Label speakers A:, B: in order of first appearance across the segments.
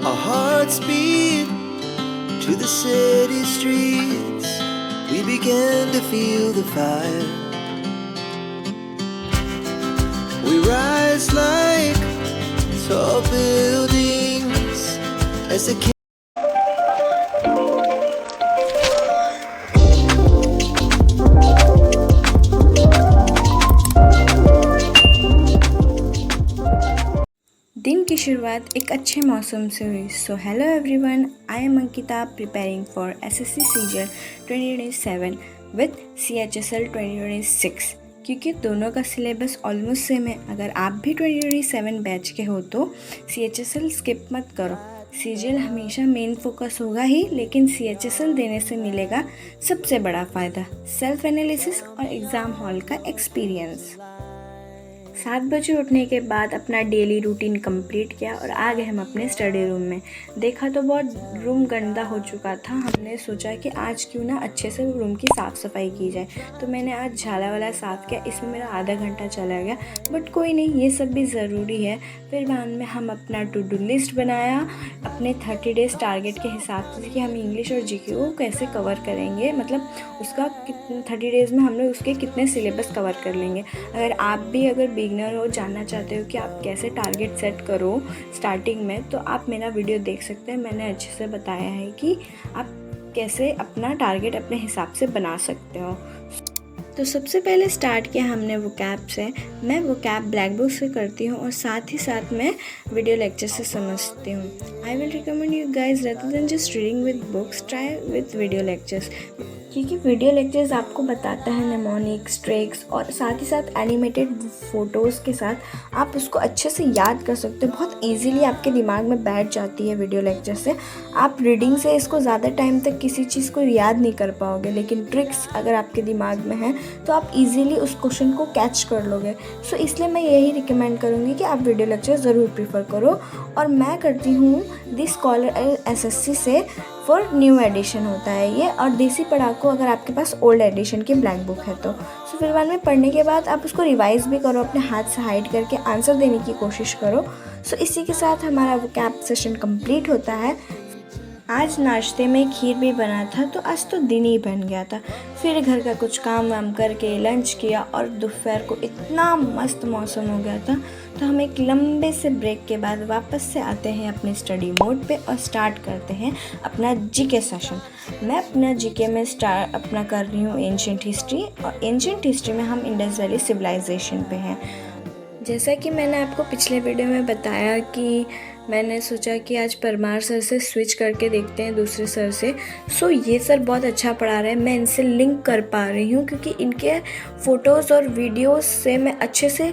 A: Our hearts beat to the city streets. We began to feel the fire. We rise like tall buildings as the
B: दिन की शुरुआत एक अच्छे मौसम से हुई। So hello everyone, I am Ankita preparing for SSC CGL 2027 with CHSL 2026। क्योंकि दोनों का सिलेबस ऑलमोस्ट सेम है। अगर आप भी 2027 बैच के हो तो CHSL स्किप मत करो। सीजीएल हमेशा मेन फोकस होगा ही, लेकिन CHSL देने से मिलेगा सबसे बड़ा फ़ायदा, सेल्फ एनालिसिस और एग्ज़ाम हॉल का एक्सपीरियंस। 7 बजे उठने के बाद अपना डेली रूटीन कंप्लीट किया और आ गए हम अपने स्टडी रूम में। देखा तो बहुत रूम गंदा हो चुका था। हमने सोचा कि आज क्यों ना अच्छे से रूम की साफ़ सफाई की जाए, तो मैंने आज झाला वाला साफ़ किया। इसमें मेरा आधा घंटा चला गया, बट कोई नहीं, ये सब भी ज़रूरी है। फिर बाद में हम अपना टू डू लिस्ट बनाया अपने 30 डेज़ टारगेट के हिसाब से कि हम इंग्लिश और जीके को कैसे कवर करेंगे, मतलब उसका 30 डेज़ में हम लोग उसके कितने सिलेबस कवर कर लेंगे। अगर बिगनर हो, जानना चाहते हो कि आप कैसे टारगेट सेट करो स्टार्टिंग में, तो आप मेरा वीडियो देख सकते हैं। मैंने अच्छे से बताया है कि आप कैसे अपना टारगेट अपने हिसाब से बना सकते हो। तो सबसे पहले स्टार्ट किया हमने वोकैब से। मैं वोकैब ब्लैक बुक से करती हूँ और साथ ही साथ मैं वीडियो लेक्चर से समझती हूँ। I will recommend you guys rather than just reading with books, try with video lectures, क्योंकि वीडियो लेक्चर्स आपको बताता है नेमोनिक्स, ट्रिक्स और साथ ही साथ एनिमेटेड फ़ोटोज़ के साथ आप उसको अच्छे से याद कर सकते हो। बहुत इजीली आपके दिमाग में बैठ जाती है वीडियो लेक्चर से। आप रीडिंग से इसको ज़्यादा टाइम तक किसी चीज़ को याद नहीं कर पाओगे, लेकिन ट्रिक्स अगर आपके दिमाग में है तो आप इजीली उस क्वेश्चन को कैच कर लोगे। सो इसलिए मैं यही रिकमेंड करूँगी कि आप वीडियो लेक्चर ज़रूर प्रीफर करो। और मैं करती हूँ दी स्कॉलर SSC से, फॉर न्यू एडिशन होता है ये, और देसी पढ़ाकू अगर आपके पास ओल्ड एडिशन की ब्लैक बुक है तो। सो फिर बाद में पढ़ने के बाद आप उसको रिवाइज भी करो, अपने हाथ से हाइड करके आंसर देने की कोशिश करो। सो इसी के साथ हमारा वोकैब सेशन कंप्लीट होता है। आज नाश्ते में खीर भी बना था, तो आज तो दिन ही बन गया था। फिर घर का कुछ काम वाम करके लंच किया और दोपहर को इतना मस्त मौसम हो गया था, तो हम एक लंबे से ब्रेक के बाद वापस से आते हैं अपने स्टडी मोड पे और स्टार्ट करते हैं अपना जीके सेशन। मैं अपना जीके में अपना कर रही हूँ एंशिएंट हिस्ट्री, और एंशिएंट हिस्ट्री में हम इंडस वैली सिविलाइजेशन पे हैं। जैसा कि मैंने आपको पिछले वीडियो में बताया कि मैंने सोचा कि आज परमार सर से स्विच करके देखते हैं दूसरे सर से। सो ये सर बहुत अच्छा पढ़ा रहे हैं, मैं इनसे लिंक कर पा रही हूँ, क्योंकि इनके फ़ोटोज़ और वीडियोस से मैं अच्छे से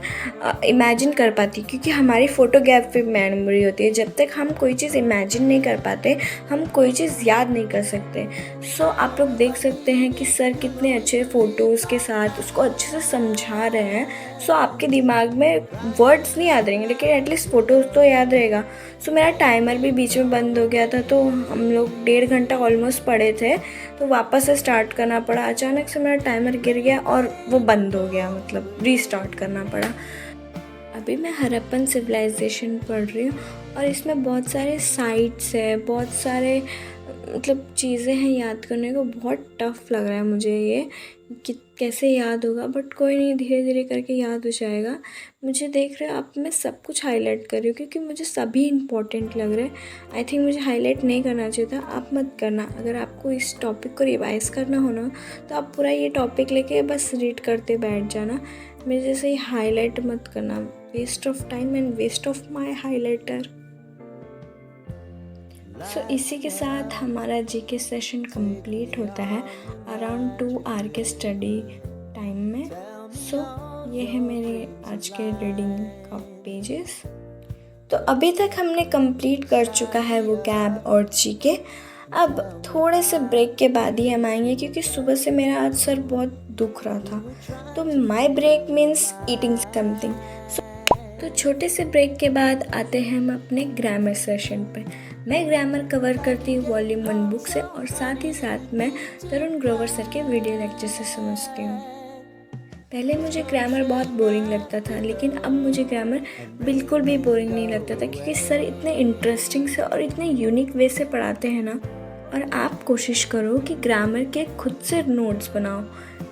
B: इमेजिन कर पाती, क्योंकि हमारी फ़ोटोग्राफी मेमोरी होती है। जब तक हम कोई चीज़ इमेजिन नहीं कर पाते, हम कोई चीज़ याद नहीं कर सकते। सो आप लोग देख सकते हैं कि सर कितने अच्छे फ़ोटोज़ के साथ उसको अच्छे से समझा रहे हैं। सो आपके दिमाग में वर्ड्स नहीं याद रहेंगे, लेकिन एटलीस्ट फ़ोटोज़ तो याद रहेगा। सो मेरा टाइमर भी बीच में बंद हो गया था, तो हम लोग 1.5 घंटा ऑलमोस्ट पढ़े थे, तो वापस से स्टार्ट करना पड़ा। अचानक से मेरा टाइमर गिर गया और वो बंद हो गया, मतलब रीस्टार्ट करना पड़ा। अभी मैं हड़प्पन सिविलाइजेशन पढ़ रही हूँ और इसमें बहुत सारे साइट्स हैं, बहुत सारे मतलब चीज़ें हैं याद करने को। बहुत टफ़ लग रहा है मुझे ये कि कैसे याद होगा, बट कोई नहीं, धीरे धीरे करके याद हो जाएगा। मुझे देख रहे हो आप, मैं सब कुछ हाईलाइट कर रही हूँ क्योंकि मुझे सभी इम्पोर्टेंट लग रहे हैं। आई थिंक मुझे हाईलाइट नहीं करना चाहिए था, आप मत करना। अगर आपको इस टॉपिक को रिवाइज़ करना हो ना, तो आप पूरा ये टॉपिक लेके बस रीड करते बैठ जाना। मेरे जैसे ही हाईलाइट मत करना, waste of time and waste of my highlighter. So इसी के साथ हमारा जीके सेशन कंप्लीट होता है अराउंड 2 आवर के स्टडी टाइम में। सो ये है मेरे आज के रीडिंग का पेजेस। तो अभी तक हमने कंप्लीट कर चुका है वोकैब और जीके। अब थोड़े से ब्रेक के बाद ही हम आएंगे, क्योंकि सुबह से मेरा आज सर बहुत दुख रहा था। तो माई ब्रेक मीन्स ईटिंग समथिंग। तो छोटे से ब्रेक के बाद आते हैं हम अपने ग्रामर सेशन पे। मैं ग्रामर कवर करती हूँ वॉल्यूम 1 बुक से, और साथ ही साथ मैं तरुण ग्रोवर सर के वीडियो लेक्चर से समझती हूँ। पहले मुझे ग्रामर बहुत बोरिंग लगता था, लेकिन अब मुझे ग्रामर बिल्कुल भी बोरिंग नहीं लगता था, क्योंकि सर इतने इंटरेस्टिंग से और इतने यूनिक वे से पढ़ाते हैं ना। और आप कोशिश करो कि ग्रामर के खुद से नोट्स बनाओ।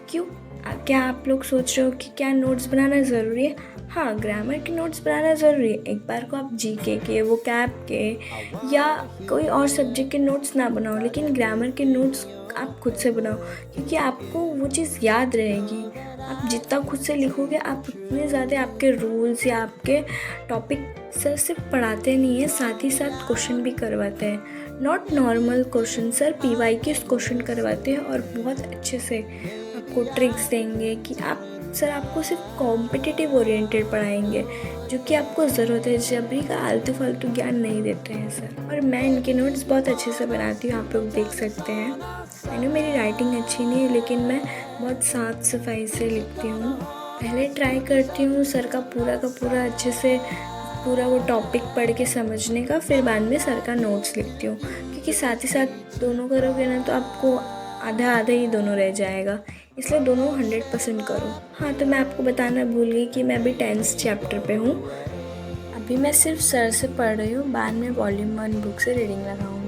B: क्यों? क्या आप लोग सोच रहे हो कि क्या नोट्स बनाना ज़रूरी है? हाँ, ग्रामर के नोट्स बनाना ज़रूरी है। एक बार को आप जीके के, वोकैब के या कोई और सब्जेक्ट के नोट्स ना बनाओ, लेकिन ग्रामर के नोट्स आप खुद से बनाओ, क्योंकि आपको वो चीज़ याद रहेगी। आप जितना खुद से लिखोगे, आप उतने ज़्यादा आपके रूल्स या आपके टॉपिक सर सिर्फ पढ़ाते नहीं हैं, साथ ही साथ क्वेश्चन भी करवाते हैं। Not normal question, sir PYQs question करवाते हैं और बहुत अच्छे से आपको ट्रिक्स देंगे कि सर आपको सिर्फ कॉम्पिटिटिव ओरिएंटेड पढ़ाएंगे, जो कि आपको ज़रूरत है। जबरी का आलतू फालतू ज्ञान नहीं देते हैं सर। और मैं इनके नोट्स बहुत अच्छे से बनाती हूँ, आप लोग देख सकते हैं। मैंने मेरी राइटिंग अच्छी नहीं है, लेकिन मैं बहुत साफ सफाई से लिखती हूँ। पहले ट्राई करती हूँ सर का पूरा अच्छे से पूरा वो टॉपिक पढ़ के समझने का, फिर बाद में सर का नोट्स लिखती हूँ, क्योंकि साथ ही साथ दोनों करोगे ना तो आपको आधा ही दोनों रह जाएगा। इसलिए दोनों 100% करो। हाँ, तो मैं आपको बताना भूल गई कि मैं अभी 10th चैप्टर पे हूँ। अभी मैं सिर्फ सर से पढ़ रही हूँ, बाद में वॉल्यूम 1 बुक से रीडिंग लगाऊंगी।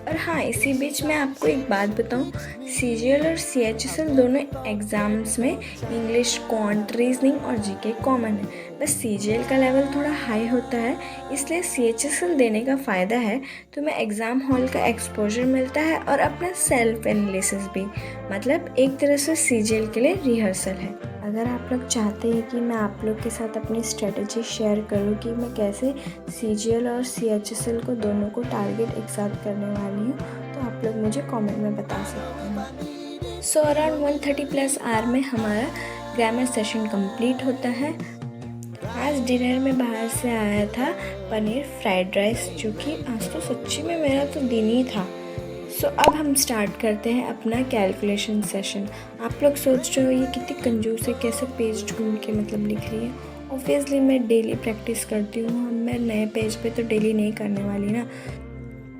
B: और हाँ, इसी बीच मैं आपको एक बात बताऊँ, CGL और CHSL दोनों एग्ज़ाम्स में इंग्लिश, क्वांट, रीजनिंग और GK कॉमन है। बस CGL का लेवल थोड़ा हाई होता है, इसलिए CHSL देने का फ़ायदा है तो मैं एग्ज़ाम हॉल का एक्सपोजर मिलता है और अपना सेल्फ एनालिसिस भी, मतलब एक तरह से CGL के लिए रिहर्सल है। अगर आप लोग चाहते हैं कि मैं आप लोग के साथ अपनी स्ट्रेटजी शेयर करूं कि मैं कैसे CGL और CHSL को दोनों को टारगेट एक साथ करने वाली हूं, तो आप लोग मुझे कमेंट में बता सकते हैं। सो अराउंड 130+ आवर में हमारा ग्रामर सेशन कंप्लीट होता है। आज डिनर में बाहर से आया था पनीर फ्राइड राइस, जो कि आज तो सच्ची में मेरा तो दिन ही था। सो अब हम स्टार्ट करते हैं अपना कैलकुलेशन सेशन। आप लोग सोच रहे हो ये कितनी कंजूस है, कैसे पेज ढूंढ के मतलब लिख रही है। ऑब्वियसली मैं डेली प्रैक्टिस करती हूँ, मैं नए पेज पे तो डेली नहीं करने वाली ना।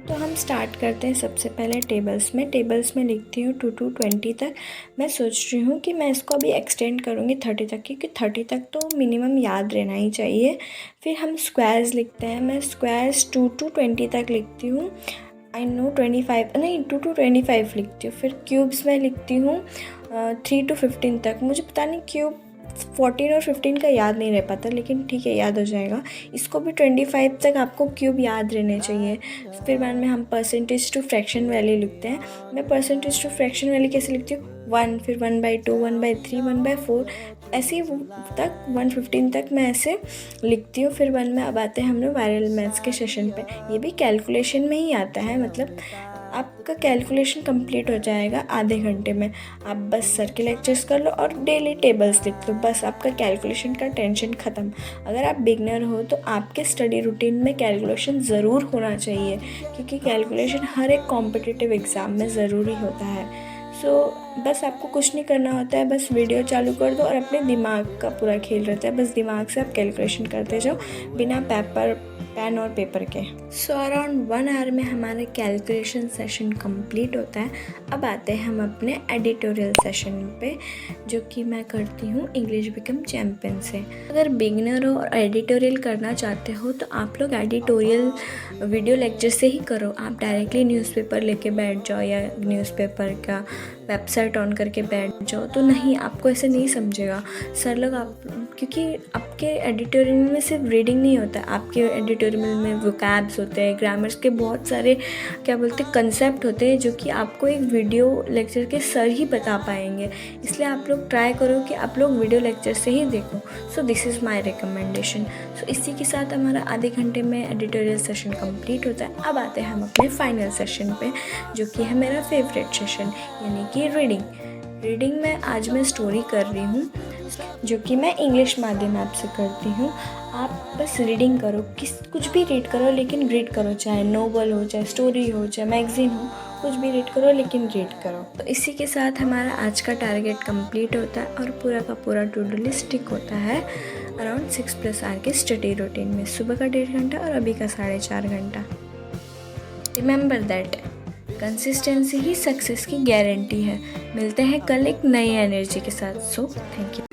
B: तो हम स्टार्ट करते हैं सबसे पहले टेबल्स में लिखती हूँ 2 to 20 तक। मैं सोच रही हूँ कि मैं इसको अभी एक्सटेंड करूँगी 30 तक, क्योंकि 30 तक तो मिनिमम याद रहना ही चाहिए। फिर हम स्क्वायर्स लिखते हैं। मैं स्क्वायर्स 2 to 20 तक लिखती हूँ। आई नो 25 नहीं 2 to 25 लिखती हूँ। फिर क्यूब्स में लिखती हूँ 3 to 15 तक। मुझे पता नहीं क्यूब 14 और 15 का याद नहीं रह पाता, लेकिन ठीक है, याद हो जाएगा। इसको भी 25 तक आपको क्यूब याद रहने चाहिए। फिर बाद में हम परसेंटेज टू फ्रैक्शन वैल्यू लिखते हैं। मैं परसेंटेज टू फ्रैक्शन वैल्यू कैसे लिखती हूँ? 1, फिर 1/2, 1/3, 1/4, ऐसे ही तक 115 तक मैं ऐसे लिखती हूँ। फिर बाद में अब आते हैं हम लोग वायरल मैथ्स के सेशन पे। ये भी कैलकुलेशन में ही आता है, मतलब आपका कैलकुलेशन कंप्लीट हो जाएगा आधे घंटे में। आप बस सर के लेक्चर्स कर लो और डेली टेबल्स लिख लो, बस आपका कैलकुलेशन का टेंशन ख़त्म। अगर आप बिगनर हो तो आपके स्टडी रूटीन में कैलकुलेशन ज़रूर होना चाहिए, क्योंकि कैलकुलेशन हर एक कॉम्पिटिटिव एग्ज़ाम में ज़रूरी होता है। सो बस आपको कुछ नहीं करना होता है, बस वीडियो चालू कर दो और अपने दिमाग का पूरा खेल रहता है। बस दिमाग से आप कैलकुलेशन करते जाओ बिना पेन और पेपर के। सो अराउंड 1 आवर में हमारा कैलकुलेशन सेशन कंप्लीट होता है। अब आते हैं हम अपने एडिटोरियल सेशन पे, जो कि मैं करती हूँ इंग्लिश बिकम चैम्पियन से। अगर बिगिनर हो और एडिटोरियल करना चाहते हो तो आप लोग एडिटोरियल वीडियो लेक्चर से ही करो। आप डायरेक्टली न्यूज़पेपर लेके बैठ जाओ या न्यूज़पेपर का वेबसाइट ऑन करके बैठ जाओ तो नहीं, आपको ऐसे नहीं समझेगा सर लोग। क्योंकि आपके एडिटोरियल में सिर्फ रीडिंग नहीं होता, आपके एडिटोरियल में वोकैब्स होते हैं, ग्रामर्स के बहुत सारे क्या बोलते हैं कंसेप्ट होते हैं, जो कि आपको एक वीडियो लेक्चर के सर ही बता पाएंगे। इसलिए आप लोग ट्राई करो कि आप लोग वीडियो लेक्चर से ही देखो। So this is my recommendation. So इसी के साथ हमारा आधे घंटे में एडिटोरियल सेशन कंप्लीट होता है। अब आते हैं हम अपने फाइनल सेशन पे, जो कि है मेरा फेवरेट सेशन, यानी कि रीडिंग में आज मैं स्टोरी कर रही हूँ, जो कि मैं इंग्लिश माध्यम ऐप से करती हूँ। आप बस रीडिंग करो, कुछ भी रीड करो, लेकिन रीड करो, चाहे नोवेल हो, चाहे स्टोरी हो, चाहे मैगज़ीन हो, कुछ भी रीड करो, लेकिन रीड करो। तो इसी के साथ हमारा आज का टारगेट कंप्लीट होता है और पूरा का पूरा टू डू लिस्ट टिक होता है अराउंड 6+ आवर के स्टडी रूटीन में। सुबह का 1.5 घंटा और अभी का 4.5 घंटा। Remember that consistency he success की गारंटी है। मिलते हैं कल एक नई एनर्जी के साथ। So thank you.